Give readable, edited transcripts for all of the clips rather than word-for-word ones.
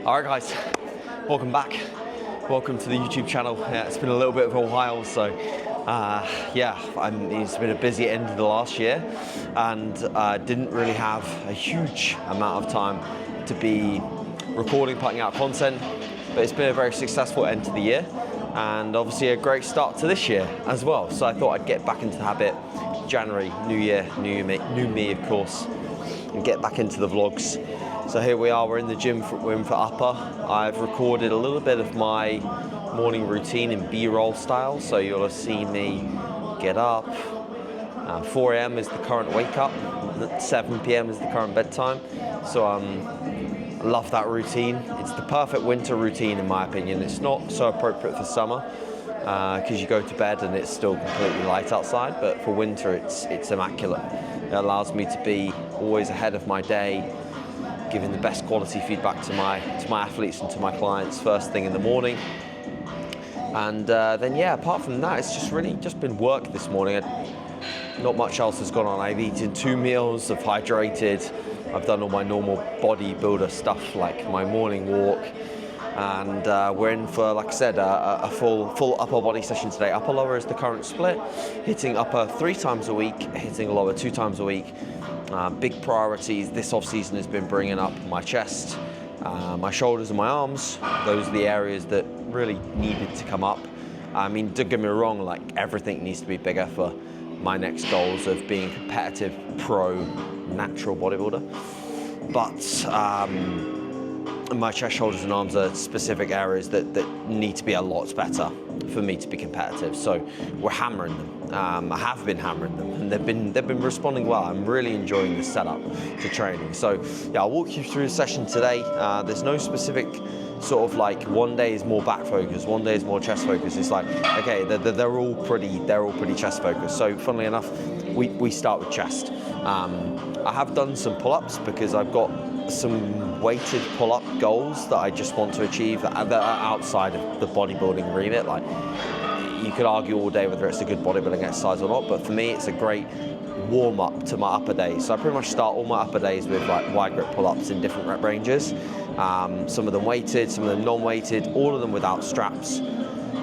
Alright guys, welcome back. Welcome to the YouTube channel. Yeah, it's been a little bit of a while, so it's been a busy end of the last year and didn't really have a huge amount of time to be recording, putting out content, but it's been a very successful end to the year and obviously a great start to this year as well. So I thought I'd get back into the habit. January, new year, new me of course, and get back into the vlogs. So here we are, we're in the gym for upper. I've recorded a little bit of my morning routine in B-roll style, so you'll have seen me get up. 4 a.m. is the current wake up, 7 p.m. is the current bedtime. So I love that routine. It's the perfect winter routine in my opinion. It's not so appropriate for summer because you go to bed and it's still completely light outside, but for winter it's immaculate. It allows me to be always ahead of my day, giving the best quality feedback to my athletes and to my clients first thing in the morning. And then yeah, apart from that, it's just really just been work this morning. Not much else has gone on. I've eaten 2 meals, I've hydrated, I've done all my normal bodybuilder stuff like my morning walk, and we're in for, like I said, a full upper body session today. Upper lower is the current split, hitting upper 3 times a week, hitting lower 2 times a week. Big priorities this off-season has been bringing up my chest, my shoulders and my arms. Those are the areas that really needed to come up. I mean, don't get me wrong, like everything needs to be bigger for my next goals of being a competitive, pro, natural bodybuilder. But my chest, shoulders and arms are specific areas that need to be a lot better for me to be competitive. So we're hammering them. I have been hammering them and they've been responding well. I'm really enjoying the setup to training. So yeah, I'll walk you through the session today. There's no specific sort of like one day is more back focused, one day is more chest focused. It's like, okay, they're all pretty chest focused. So funnily enough, we start with chest. I have done some pull-ups because I've got some weighted pull-up goals that I just want to achieve that are outside of the bodybuilding remit. Like, you could argue all day whether it's a good bodybuilding exercise or not, but for me it's a great warm-up to my upper days. So I pretty much start all my upper days with like wide grip pull-ups in different rep ranges. Some of them weighted, some of them non-weighted, all of them without straps,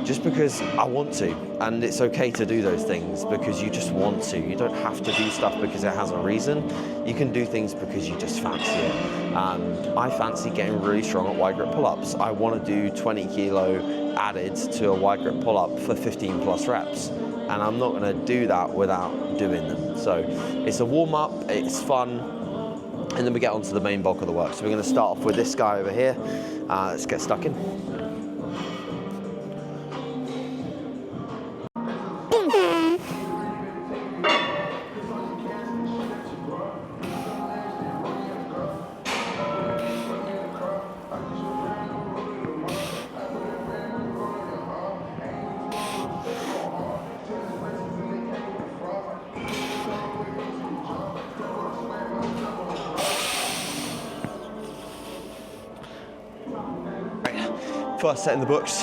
just because I want to. And it's okay to do those things because you just want to. You don't have to do stuff because it has a reason. You can do things because you just fancy it. I fancy getting really strong at wide grip pull-ups. I want to do 20 kilo added to a wide grip pull-up for 15 plus reps. And I'm not going to do that without doing them. So it's a warm-up, it's fun, and then we get on to the main bulk of the work. So we're going to start off with this guy over here. Let's get stuck in. First set in the books,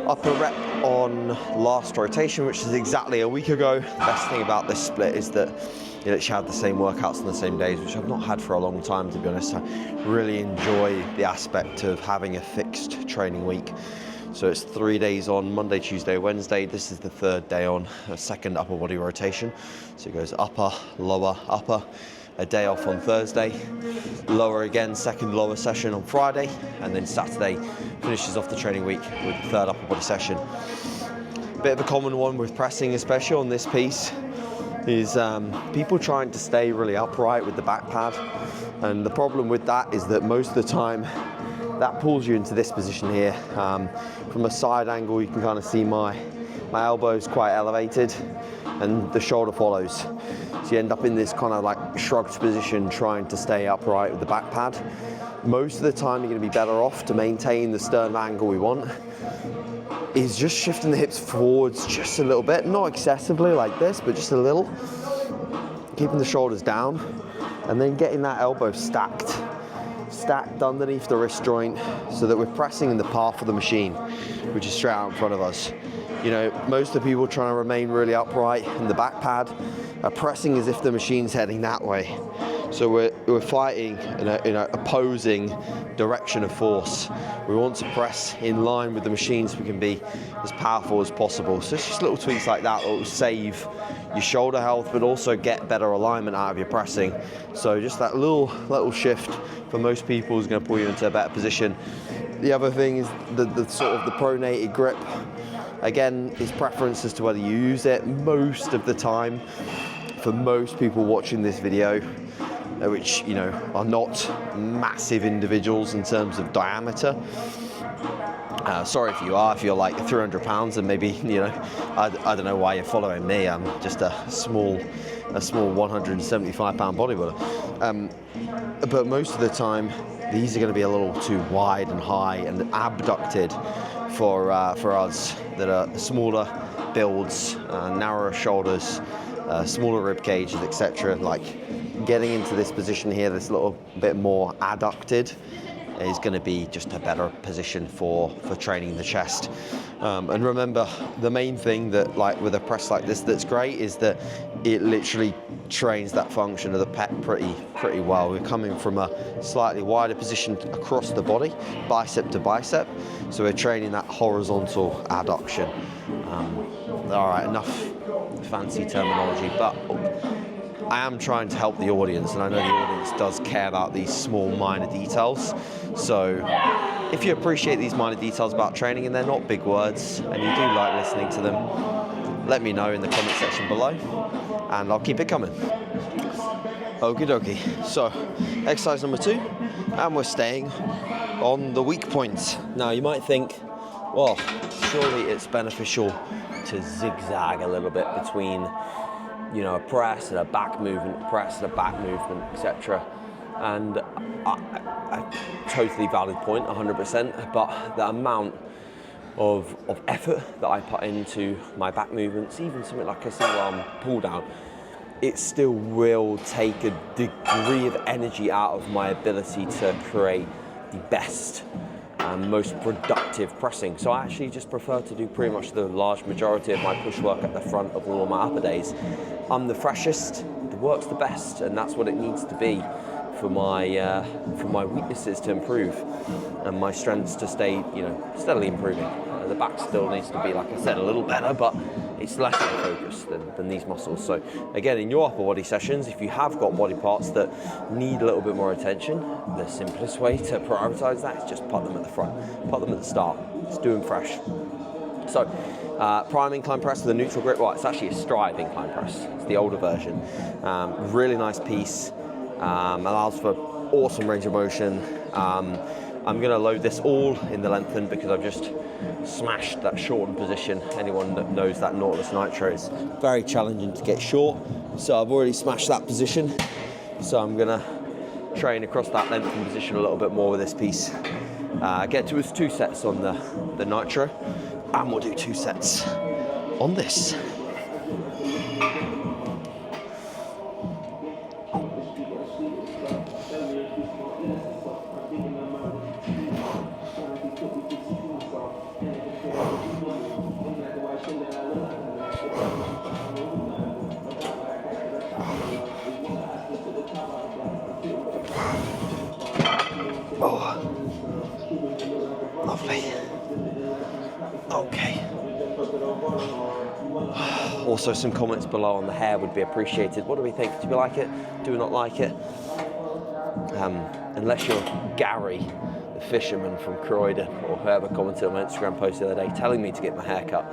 upper rep on last rotation, which is exactly a week ago. Best thing about this split is that you literally had the same workouts on the same days, which I've not had for a long time, to be honest. I really enjoy the aspect of having a fixed training week. So it's 3 days on, Monday, Tuesday, Wednesday. This is the 3rd day on, a second upper body rotation. So it goes upper, lower, upper. A day off on Thursday, lower again, second lower session on Friday, and then Saturday finishes off the training week with the 3rd upper body session. Bit of a common one with pressing, especially on this piece, is people trying to stay really upright with the back pad. And the problem with that is that most of the time that pulls you into this position here. From a side angle, you can kind of see my elbow's quite elevated and the shoulder follows. So you end up in this kind of like shrugged position trying to stay upright with the back pad. Most of the time you're going to be better off to maintain the sternum angle we want is just shifting the hips forwards just a little bit, not excessively like this, but just a little. Keeping the shoulders down and then getting that elbow stacked underneath the wrist joint so that we're pressing in the path of the machine, which is straight out in front of us. You know, most of the people trying to remain really upright in the back pad are pressing as if the machine's heading that way. So we're fighting in an opposing direction of force. We want to press in line with the machine so we can be as powerful as possible. So it's just little tweaks like that will save your shoulder health, but also get better alignment out of your pressing. So just that little shift for most people is going to pull you into a better position. The other thing is the sort of the pronated grip. Again, it's preference as to whether you use it. Most of the time, for most people watching this video, which are not massive individuals in terms of diameter. Sorry if you are, if you're like 300 pounds and maybe, I don't know why you're following me. I'm just a small 175 pound bodybuilder. But most of the time, these are going to be a little too wide and high and abducted for us that are smaller builds, narrower shoulders, smaller rib cages, etc. Like getting into this position here, this little bit more adducted, is going to be just a better position for training the chest. And remember, the main thing that, like with a press like this, that's great is that it literally trains that function of the pec pretty well. We're coming from a slightly wider position across the body, bicep to bicep, so we're training that horizontal adduction. All right, enough fancy terminology, but I am trying to help the audience, and I know the audience does care about these small minor details. So if you appreciate these minor details about training and they're not big words and you do like listening to them, let me know in the comment section below and I'll keep it coming. Okie dokie. So exercise number 2, and we're staying on the weak points. Now you might think, well, surely it's beneficial to zigzag a little bit between a press and a back movement, etc. And a totally valid point, 100%, but the amount of effort that I put into my back movements, even something like a single arm pull down, it still will take a degree of energy out of my ability to create the best and most productive pressing. So I actually just prefer to do pretty much the large majority of my push work at the front of all of my upper days. I'm the freshest, the work's the best, and that's what it needs to be for my weaknesses to improve and my strengths to stay, steadily improving. The back still needs to be, like I said, a little better, but it's less of a focus than these muscles. So again, in your upper body sessions, if you have got body parts that need a little bit more attention, the simplest way to prioritize that is just put them at the front, put them at the start. Just do them fresh. So prime incline press with a neutral grip. Well, it's actually a strive incline press. It's the older version. Really nice piece. Allows for awesome range of motion. I'm going to load this all in the lengthen because I've just smashed that shortened position. Anyone that knows that Nautilus Nitro is very challenging to get short, so I've already smashed that position. So I'm going to train across that lengthened position a little bit more with this piece. Get to us 2 sets on the Nitro, and we'll do 2 sets on this. Oh, lovely. Okay. Also, some comments below on the hair would be appreciated. What do we think? Do we like it? Do we not like it? Unless you're Gary, the fisherman from Croydon, or whoever commented on my Instagram post the other day telling me to get my hair cut.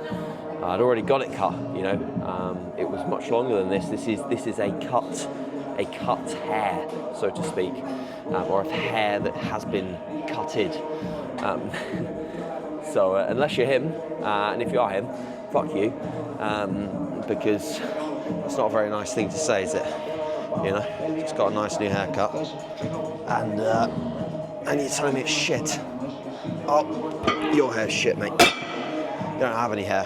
I'd already got it cut, it was much longer than this. This is a cut hair, so to speak, or a hair that has been cutted. So unless you're him, and if you are him, fuck you, because it's not a very nice thing to say, is it? Just got a nice new haircut, and you're telling me it's shit. Oh, your hair's shit, mate. You don't have any hair.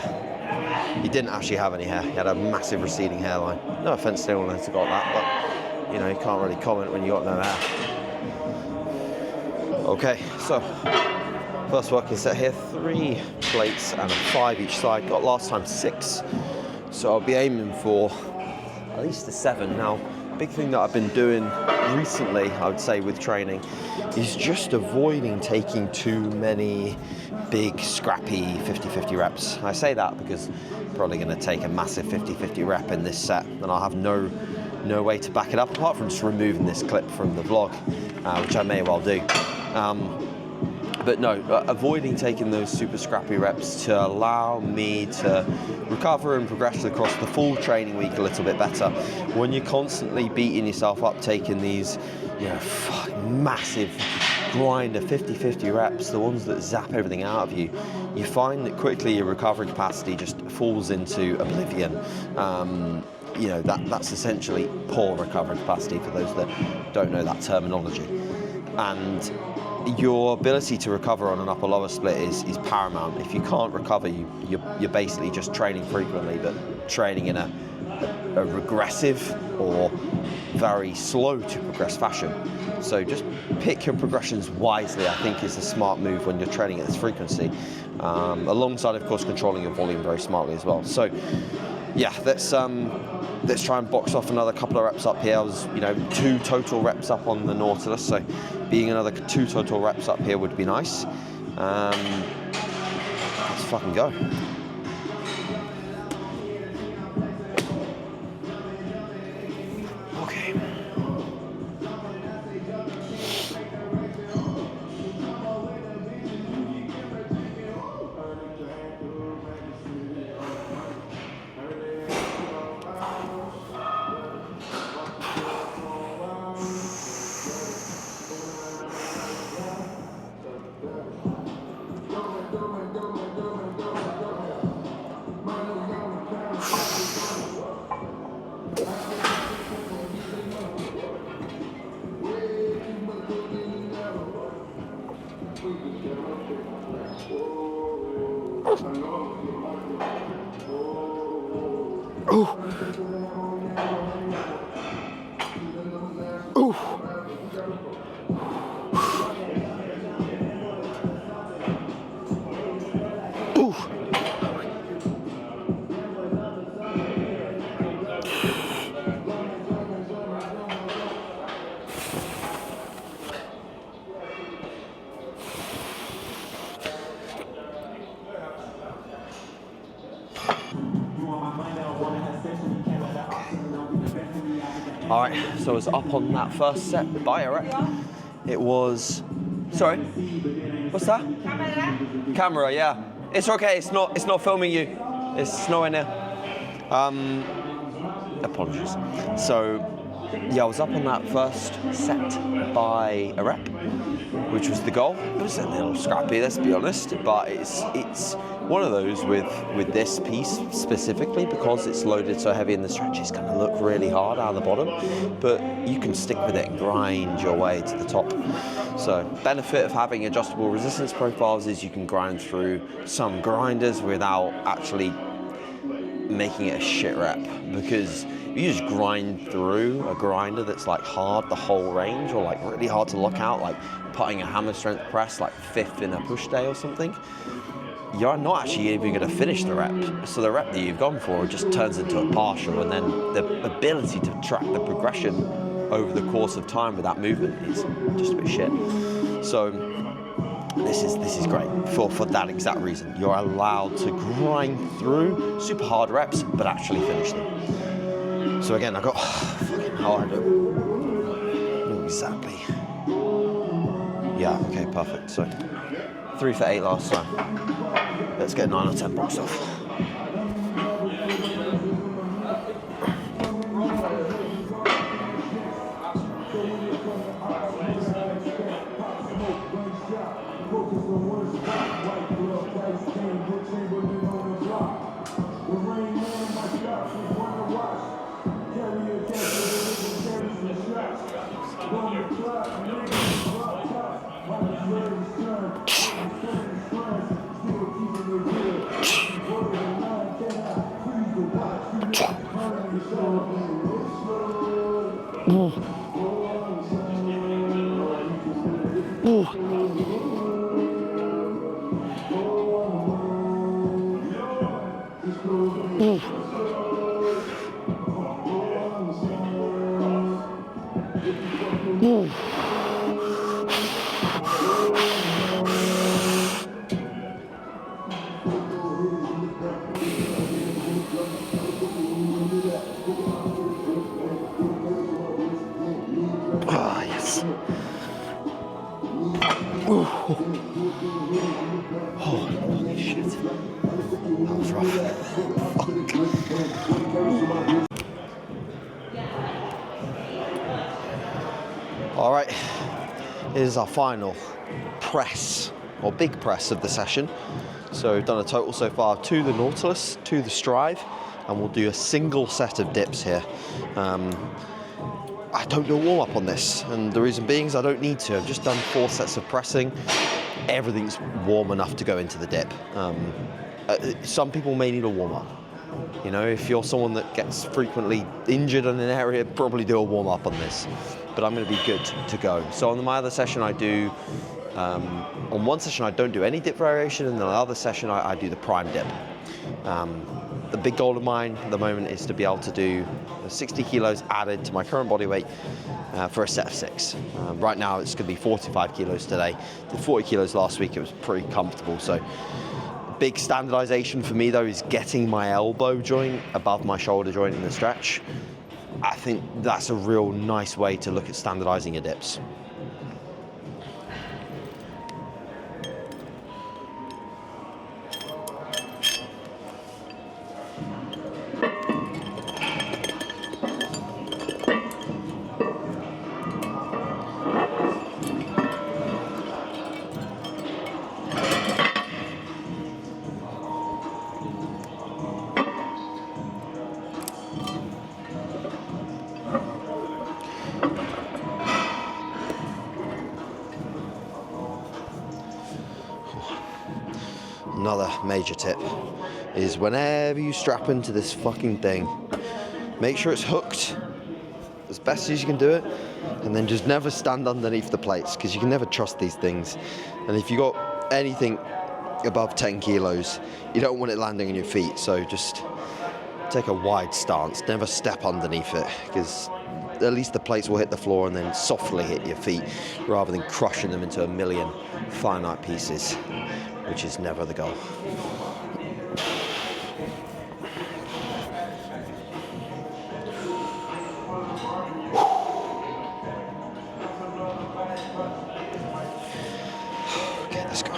You didn't actually have any hair. You had a massive receding hairline. No offence to anyone who's got that, but you can't really comment when you got no hair. Okay, so first working set here, 3 plates and a 5 each side. Got last time 6, so I'll be aiming for at least a 7. Now, big thing that I've been doing recently, I would say, with training is just avoiding taking too many big, scrappy 50-50 reps. I say that because I'm probably going to take a massive 50-50 rep in this set, and I'll have no way to back it up apart from just removing this clip from the vlog, which I may well do. But no, avoiding taking those super scrappy reps to allow me to recover and progress across the full training week a little bit better. When you're constantly beating yourself up, taking these, massive grinder 50-50 reps, the ones that zap everything out of you, you find that quickly your recovery capacity just falls into oblivion. That's essentially poor recovery capacity for those that don't know that terminology. And your ability to recover on an upper-lower split is paramount. If you can't recover, you're basically just training frequently, but training in a regressive or very slow to progress fashion. So just pick your progressions wisely, I think, is a smart move when you're training at this frequency, alongside, of course, controlling your volume very smartly as well. So yeah, let's try and box off another couple of reps up here. I was 2 total reps up on the Nautilus, so being another 2 total reps up here would be nice. Let's fucking go. Okay. All right, so I was up on that first set by a rep. It was, sorry, what's that? Camera, yeah. It's okay. It's not filming you. It's nowhere near. Apologies. So, yeah, I was up on that first set by a rep, which was the goal. It was a little scrappy, let's be honest, but it's one of those with this piece specifically, because it's loaded so heavy in the stretch, it's going to look really hard out of the bottom, but you can stick with it and grind your way to the top. So benefit of having adjustable resistance profiles is you can grind through some grinders without actually making it a shit rep, because you just grind through a grinder that's like hard the whole range, or like really hard to lock out, like putting a hammer strength press like 5th in a push day or something, you're not actually even going to finish the rep. So the rep that you've gone for just turns into a partial, and then the ability to track the progression over the course of time with that movement is just a bit shit. So this is great for that exact reason. You're allowed to grind through super hard reps, but actually finish them. So again, I got fucking hard. Exactly. Yeah, okay, perfect. So 3 for 8 last time. Let's get 9 or 10 boxed off. Holy shit. That was rough. Fuck. All right, here's our final press, or big press of the session. So we've done a total so far to the Nautilus, to the Strive, and we'll do a single set of dips here. I don't do a warm-up on this, and the reason being is I don't need to. I've just done 4 sets of pressing. Everything's warm enough to go into the dip. Some people may need a warm-up. You know, if you're someone that gets frequently injured in an area, probably do a warm-up on this. But I'm going to be good to go. So on my other session, I do, on one session I don't do any dip variation, and then the other session I do the prime dip. The big goal of mine at the moment is to be able to do 60 kilos added to my current body weight for a set of 6. Right now it's going to be 45 kilos today. Did 40 kilos last week, it was pretty comfortable. So big standardization for me though is getting my elbow joint above my shoulder joint in the stretch. I think that's a real nice way to look at standardizing your dips. Another major tip is whenever you strap into this fucking thing, make sure it's hooked as best as you can do it, and then just never stand underneath the plates, because you can never trust these things. And if you got anything above 10 kilos, you don't want it landing on your feet, so just take a wide stance, never step underneath it, because at least the plates will hit the floor and then softly hit your feet, rather than crushing them into a million finite pieces, which is never the goal. Okay, let's go.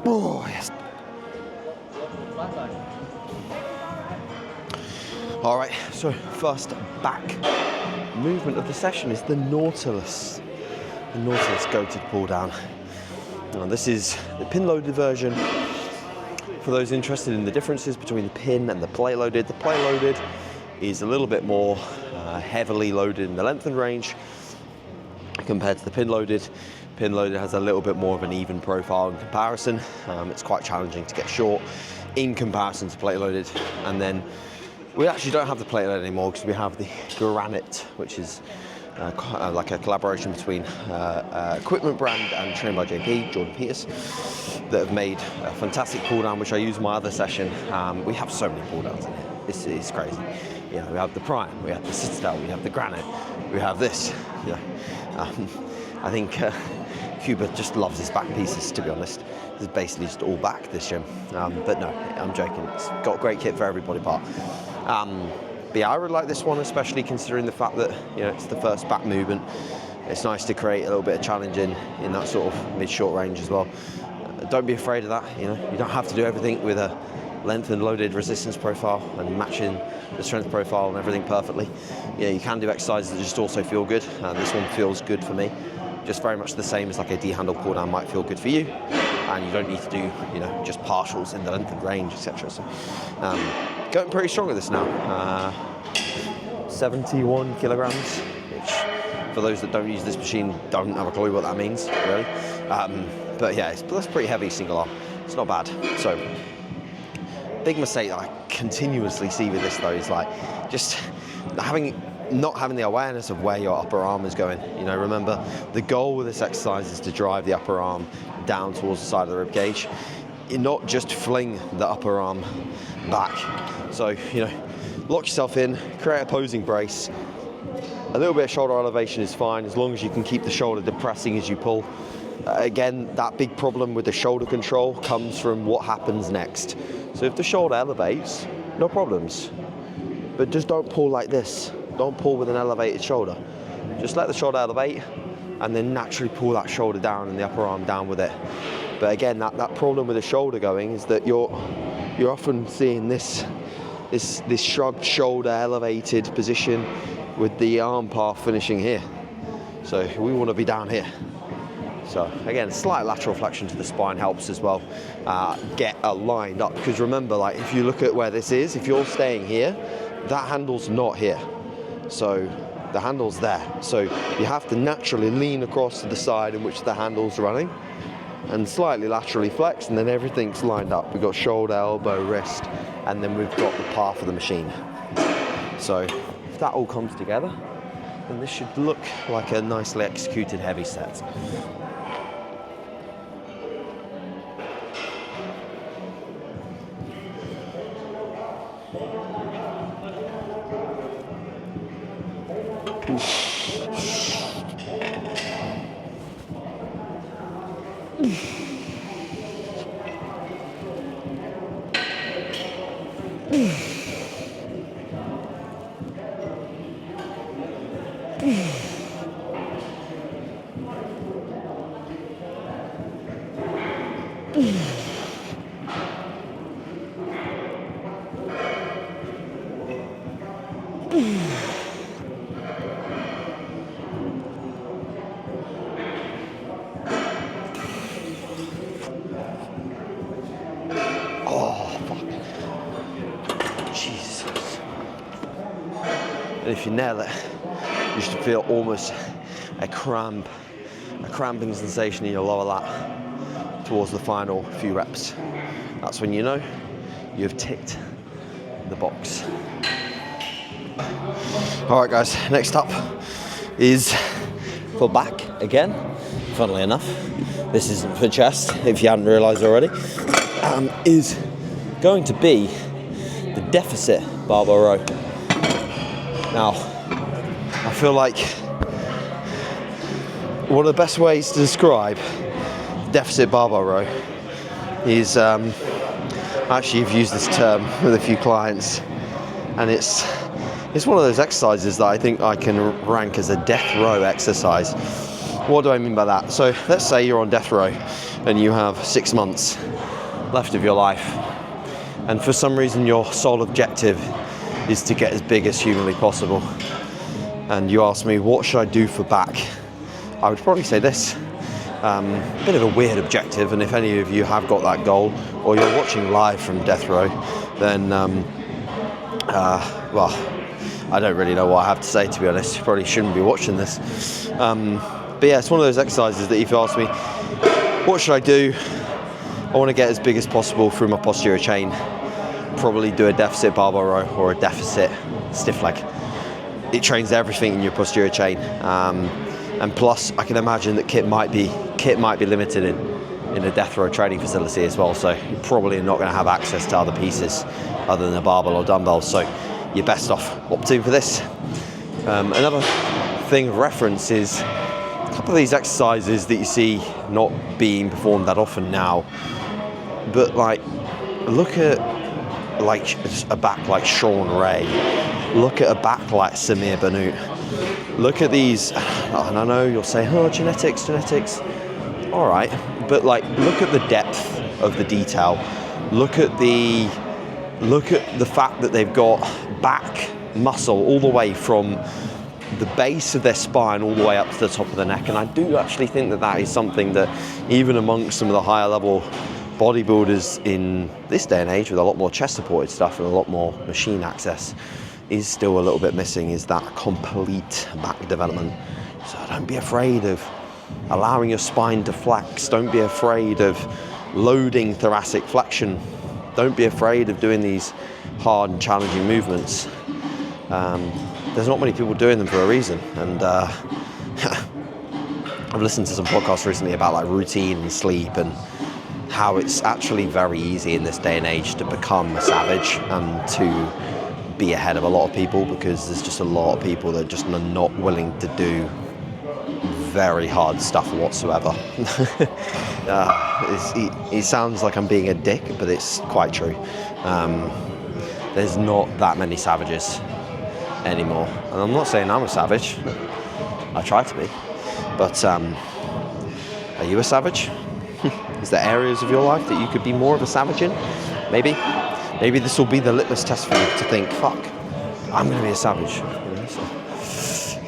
Oh, yes. All right, so first back movement of the session is the Nautilus. The Nautilus goated pull down. Now, this is the pin loaded version. For those interested in the differences between the pin and the plate loaded is a little bit more heavily loaded in the length and range compared to the pin loaded. Pin loaded has a little bit more of an even profile in comparison. It's quite challenging to get short in comparison to plate loaded. And then we actually don't have the plate loaded anymore because we have the Granite, which is like a collaboration between equipment brand and trained by JP, Jordan Peters, that have made a fantastic pull down, which I use in my other session. We have so many pull downs in here. It's crazy. You know, we have the Prime, we have the Citadel, we have the Granite, we have this. You know, I think Cuba just loves his back pieces, to be honest. It's basically just all back, this gym. But no, I'm joking. It's got a great kit for every body part. But yeah, I really like this one, especially considering the fact that, you know, it's the first back movement. It's nice to create a little bit of challenge in that sort of mid-short range as well. Don't be afraid of that. You know, you don't have to do everything with a length and loaded resistance profile and matching the strength profile and everything perfectly. Yeah, you can do exercises that just also feel good, and this one feels good for me. Just very much the same as like a D-handle pull down might feel good for you, and you don't need to do, you know, just partials in the length and range, etc. So going pretty strong with this now. 71 kilograms, which for those that don't use this machine don't have a clue what that means, really. But yeah, that's pretty heavy single arm. It's not bad. So big mistake that I continuously see with this though is like just having not having the awareness of where your upper arm is going. You know, remember, the goal with this exercise is to drive the upper arm down towards the side of the rib cage. You not just fling the upper arm back. So, you know, lock yourself in, create a posing brace. A little bit of shoulder elevation is fine as long as you can keep the shoulder depressing as you pull. Again, that big problem with the shoulder control comes from what happens next. So if the shoulder elevates, no problems. But just don't pull like this. Don't pull with an elevated shoulder. Just let the shoulder elevate and then naturally pull that shoulder down and the upper arm down with it. But again, that problem with the shoulder going is that you're often seeing this shrugged shoulder elevated position with the arm path finishing here. So we want to be down here. So again, slight lateral flexion to the spine helps as well. Get lined up, because remember, like if you look at where this is, if you're staying here, that handle's not here. So the handle's there. So you have to naturally lean across to the side in which the handle's running and slightly laterally flex, and then everything's lined up. We've got shoulder, elbow, wrist, and then we've got the path of the machine. So if that all comes together, then this should look like a nicely executed heavy set. And if you nail it, you should feel almost a cramping sensation in your lower lat towards the final few reps. That's when you know you've ticked the box. All right, guys, next up is for back again. Funnily enough, this isn't for chest, if you hadn't realized already, is going to be the deficit barbell row. Now, I feel like one of the best ways to describe deficit barbell row is, actually I've used this term with a few clients, and it's one of those exercises that I think I can rank as a death row exercise. What do I mean by that? So let's say you're on death row and you have 6 months left of your life, and for some reason your sole objective is to get as big as humanly possible, and you ask me what should I do for back, I would probably say this. A bit of a weird objective, and if any of you have got that goal or you're watching live from death row, then well, I don't really know what I have to say, to be honest. You probably shouldn't be watching this, but yeah, it's one of those exercises that if you ask me what should I do, I want to get as big as possible through my posterior chain. Probably do a deficit barbell row or a deficit stiff leg. It trains everything in your posterior chain, and plus I can imagine that kit might be limited in a death row training facility as well, so you're probably not going to have access to other pieces other than a barbell or dumbbells, so you're best off opting for this. Another thing of reference is a couple of these exercises that you see not being performed that often now, but like look at like a back like Sean Ray, look at a back like Samir Bannout, look at these, and I know you'll say, oh, genetics, all right, but like look at the depth of the detail, look at the fact that they've got back muscle all the way from the base of their spine all the way up to the top of the neck, and I do actually think that that is something that even amongst some of the higher level bodybuilders in this day and age with a lot more chest supported stuff and a lot more machine access is still a little bit missing, is that complete back development. So don't be afraid of allowing your spine to flex, don't be afraid of loading thoracic flexion, don't be afraid of doing these hard and challenging movements. there's not many people doing them for a reason. And I've listened to some podcasts recently about like routine and sleep and how it's actually very easy in this day and age to become a savage and to be ahead of a lot of people, because there's just a lot of people that just are not willing to do very hard stuff whatsoever. It sounds like I'm being a dick, but it's quite true. There's not that many savages anymore. And I'm not saying I'm a savage. I try to be. But are you a savage? Is there areas of your life that you could be more of a savage in? Maybe. Maybe this will be the litmus test for you to think, fuck, I'm going to be a savage.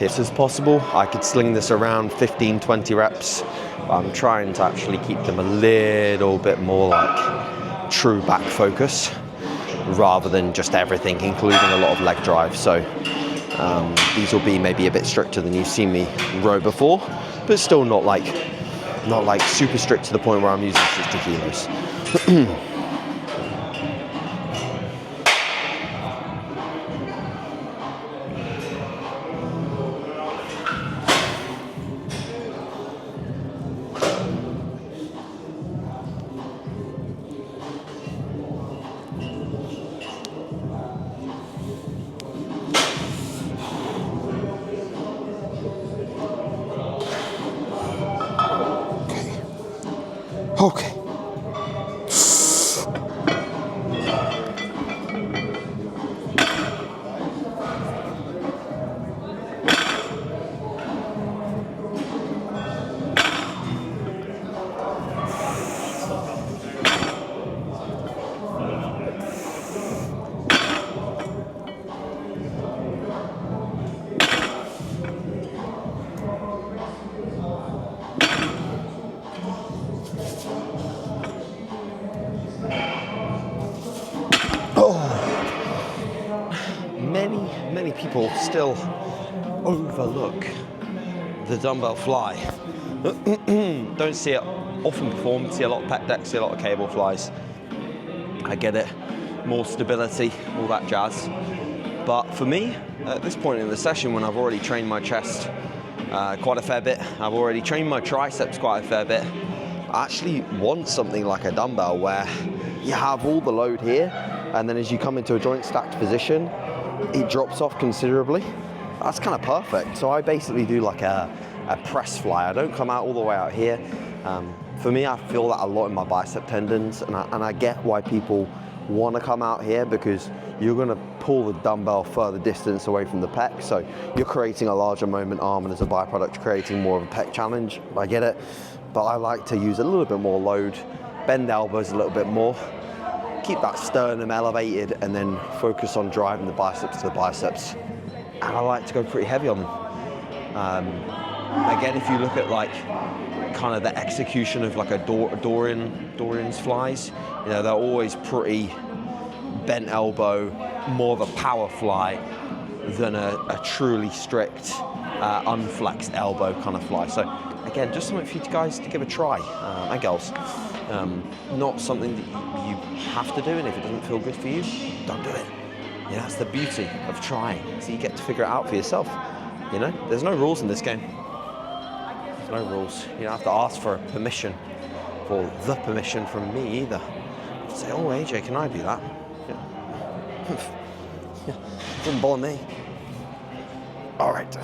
If it's possible, I could sling this around 15, 20 reps. I'm trying to actually keep them a little bit more like true back focus rather than just everything, including a lot of leg drive. So these will be maybe a bit stricter than you've seen me row before, but still not like super strict to the point where I'm using 60 kilos. Okay. Many people still overlook the dumbbell fly. Don't see it often performed, see a lot of pec decks, see a lot of cable flies. I get it, more stability, all that jazz. But for me, at this point in the session, when I've already trained my chest quite a fair bit, I've already trained my triceps quite a fair bit, I actually want something like a dumbbell where you have all the load here, and then as you come into a joint stacked position, it drops off considerably. That's kind of perfect. So I basically do like a press fly. I don't come out all the way out here. For me, I feel that a lot in my bicep tendons, and I get why people want to come out here, because you're going to pull the dumbbell further distance away from the pec, so you're creating a larger moment arm, and as a byproduct creating more of a pec challenge. I get it, but I like to use a little bit more load, bend elbows a little bit more, keep that sternum elevated, and then focus on driving the biceps to the biceps. And I like to go pretty heavy on them. Again, if you look at like kind of the execution of like a Dorian's flies, you know, they're always pretty bent elbow, more of a power fly than a truly strict unflexed elbow kind of fly. So again, just something for you guys to give a try, and girls. Not something that you have to do, and if it doesn't feel good for you, don't do it. You know, that's the beauty of trying. So you get to figure it out for yourself. You know, there's no rules in this game. There's no rules. You don't have to ask for permission, for the permission from me either. You say, oh AJ, can I do that? Yeah. Didn't bother me. All right.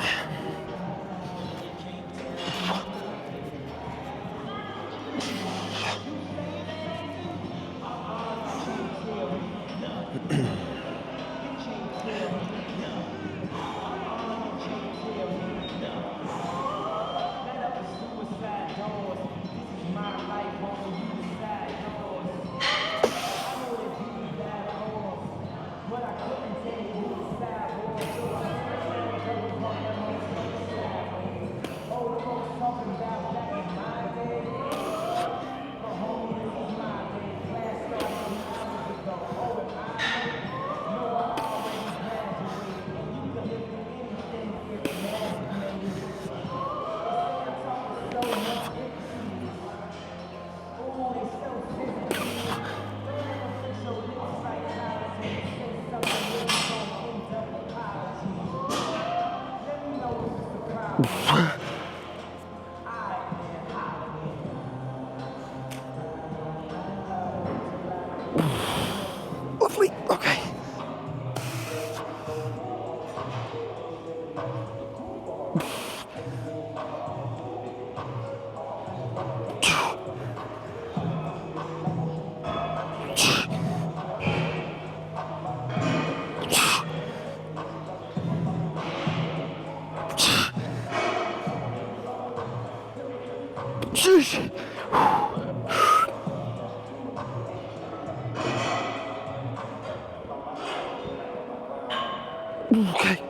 Okay.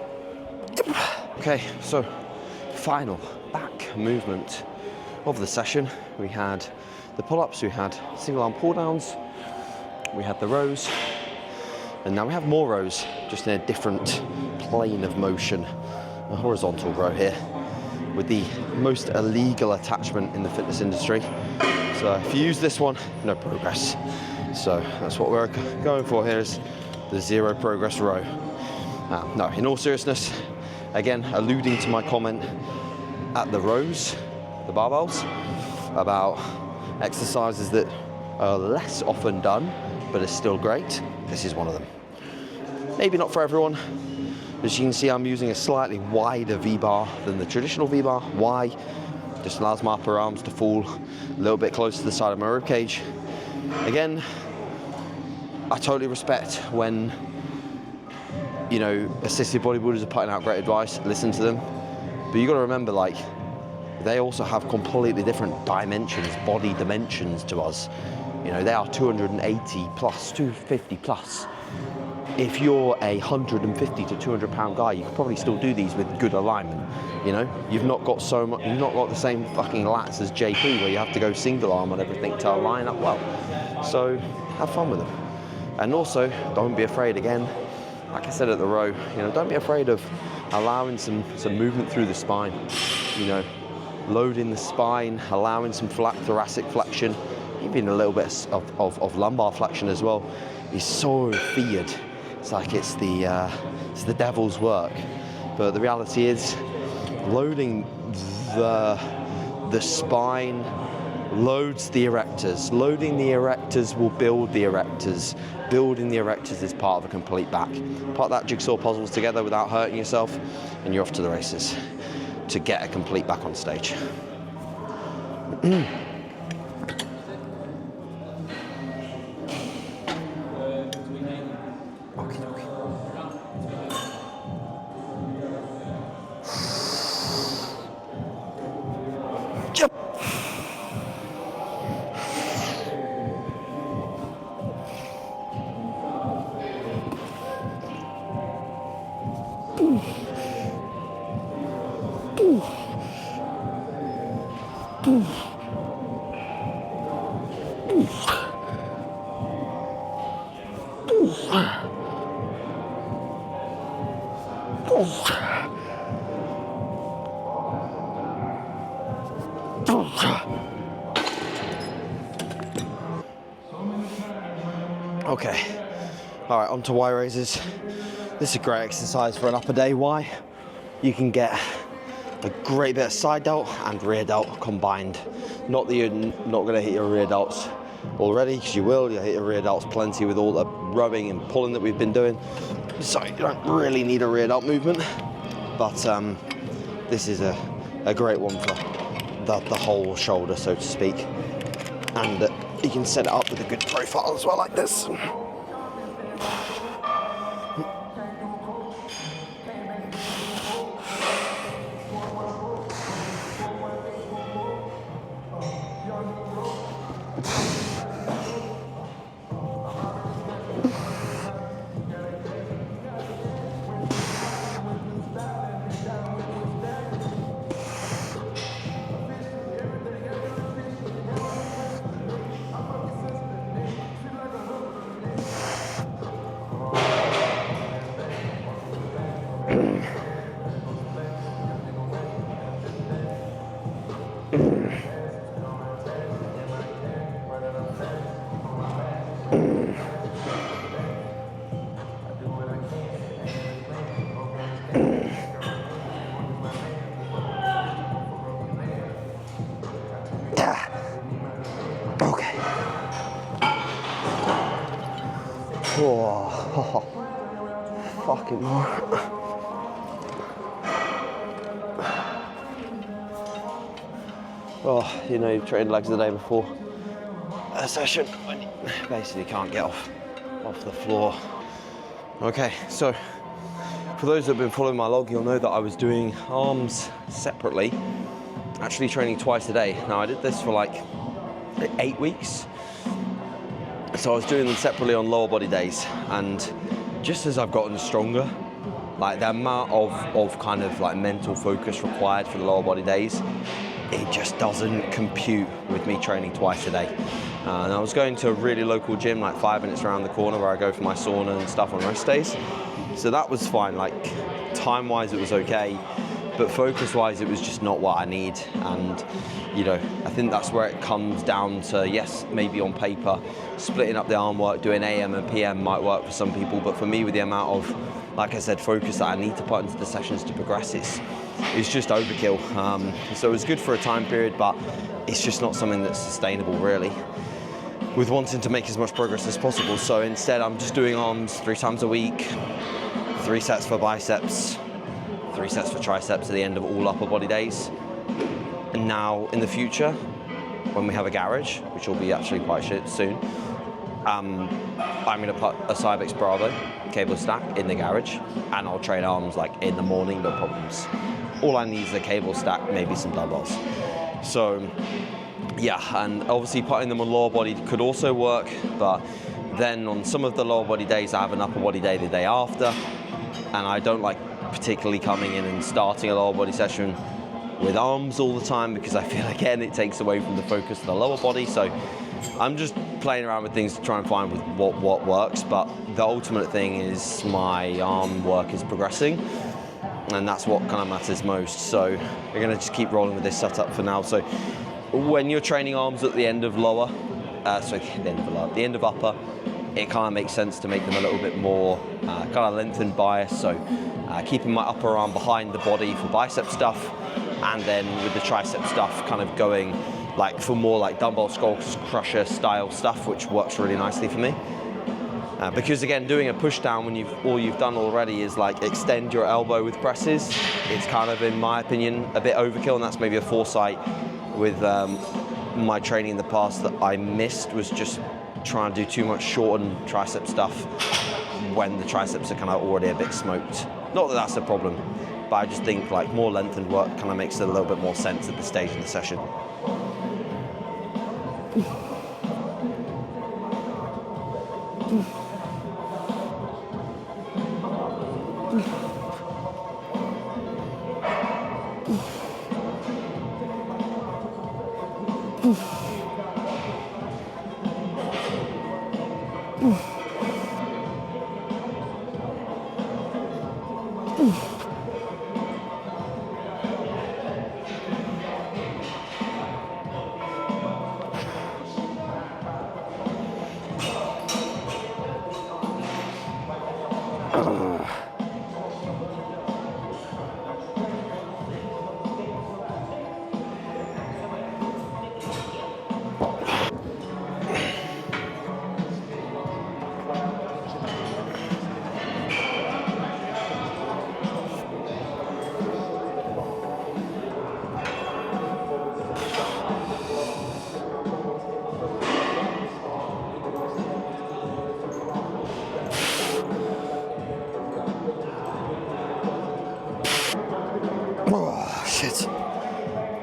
Okay, so final back movement of the session. We had the pull-ups, we had single arm pull downs, we had the rows, and now we have more rows, just in a different plane of motion. A horizontal row here with the most illegal attachment in the fitness industry. So if you use this one, no progress. So that's what we're going for here, is the zero progress row. No, in all seriousness, again, alluding to my comment at the rows, the barbells, about exercises that are less often done, but are still great. This is one of them. Maybe not for everyone. As you can see, I'm using a slightly wider V-bar than the traditional V-bar. Why? Just allows my upper arms to fall a little bit closer to the side of my rib cage. Again, I totally respect when, you know, assisted bodybuilders are putting out great advice, listen to them. But you gotta remember, like, they also have completely different dimensions, body dimensions to us. You know, they are 280 plus, 250 plus. If you're a 150 to 200 pound guy, you could probably still do these with good alignment. You know, you've not got so much, you've not got the same fucking lats as JP where you have to go single arm on everything to align up well. So have fun with them. And also, don't be afraid, again, like I said at the row, you know, don't be afraid of allowing some movement through the spine. You know, loading the spine, allowing some flat thoracic flexion, even a little bit of lumbar flexion as well, is so feared. It's like it's the devil's work. But the reality is, loading the spine loads the erectors. Loading the erectors will build the erectors. Building the erectors is part of a complete back. Put that jigsaw puzzles together without hurting yourself, and you're off to the races to get a complete back on stage. Okay, all right, on to Y raises. This is a great exercise for an upper day. Why? You can get a great bit of side delt and rear delt combined. Not that you're not going to hit your rear delts already, because you will. You'll hit your rear delts plenty with all the rowing and pulling that we've been doing. So you don't really need a rear delt movement, but this is a great one for the whole shoulder, so to speak. And you can set it up with a good profile as well, like this. Oh, fucking more. Oh, you know, you've trained legs the day before a session when you basically can't get off the floor. Okay, so for those that have been following my log, you'll know that I was doing arms separately, actually training twice a day. Now I did this for like 8 weeks. So I was doing them separately on lower body days, and just as I've gotten stronger, Like the amount of kind of like mental focus required for the lower body days, it just doesn't compute with me training twice a day. And I was going to a really local gym, like 5 minutes around the corner, where I go for my sauna and stuff on rest days. So that was fine. Like time-wise, it was okay, but focus-wise, it was just not what I need. And you know, I think that's where it comes down to, yes, maybe on paper, splitting up the arm work, doing AM and PM might work for some people, but for me, with the amount of, like I said, focus that I need to put into the sessions to progress, it's just overkill. So it was good for a time period, but it's just not something that's sustainable, really, with wanting to make as much progress as possible. So instead, I'm just doing arms 3 times a week, 3 sets for biceps, 3 sets for triceps at the end of all upper body days. And now, in the future, when we have a garage, which will be actually quite soon, I'm going to put a Cybex Bravo cable stack in the garage, and I'll train arms like in the morning, no problems. All I need is a cable stack, maybe some dumbbells. So, yeah, and obviously putting them on lower body could also work, but then on some of the lower body days, I have an upper body day the day after, and I don't like particularly coming in and starting a lower body session with arms all the time, because I feel, again, it takes away from the focus of the lower body. So I'm just playing around with things to try and find with what works, but the ultimate thing is my arm work is progressing, and that's what kind of matters most. So we're gonna just keep rolling with this setup for now. So when you're training arms at the end of the end of upper, it kind of makes sense to make them a little bit more kind of lengthened bias. So keeping my upper arm behind the body for bicep stuff, and then with the tricep stuff kind of going like for more like dumbbell skull crusher style stuff, which works really nicely for me. Because again, doing a push down when all you've done already is like extend your elbow with presses, it's kind of, in my opinion, a bit overkill, and that's maybe a foresight with my training in the past that I missed, was just trying to do too much shortened tricep stuff when the triceps are kind of already a bit smoked. Not that that's a problem, but I just think like more lengthened work kind of makes a little bit more sense at this stage in the session. Oh, shit.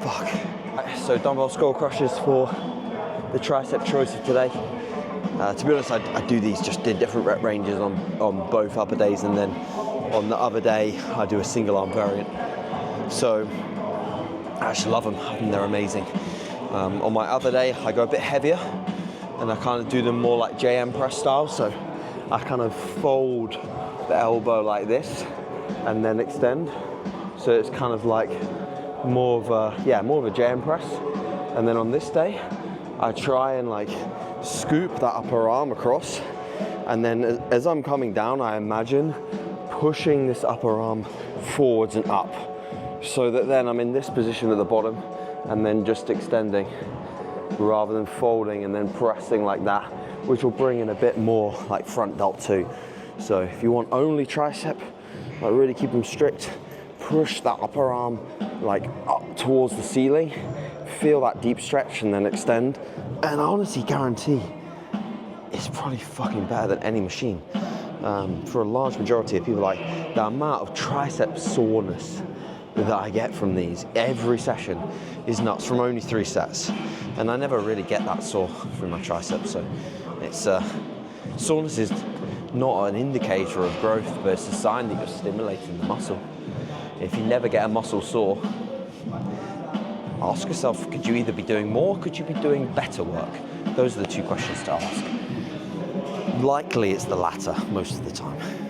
Fuck. So dumbbell skull crushers for the tricep choice of today. To be honest, I do these just in different rep ranges on both upper days, and then on the other day I do a single arm variant. So I actually love them. I think they're amazing. On my other day I go a bit heavier, and I kind of do them more like JM press style. So I kind of fold the elbow like this and then extend. So it's kind of like more of a JM press. And then on this day, I try and like scoop that upper arm across. And then as I'm coming down, I imagine pushing this upper arm forwards and up, so that then I'm in this position at the bottom, and then just extending rather than folding and then pressing like that, which will bring in a bit more like front delt too. So if you want only tricep, like really keep them strict, push that upper arm like up towards the ceiling, feel that deep stretch, and then extend. And I honestly guarantee it's probably fucking better than any machine. For a large majority of people, like the amount of tricep soreness that I get from these every session is nuts, from only 3 sets. And I never really get that sore through my triceps. So it's soreness is not an indicator of growth, but it's a sign that you're stimulating the muscle. If you never get a muscle sore, ask yourself, could you either be doing more, could you be doing better work? Those are the two questions to ask. Likely it's the latter most of the time.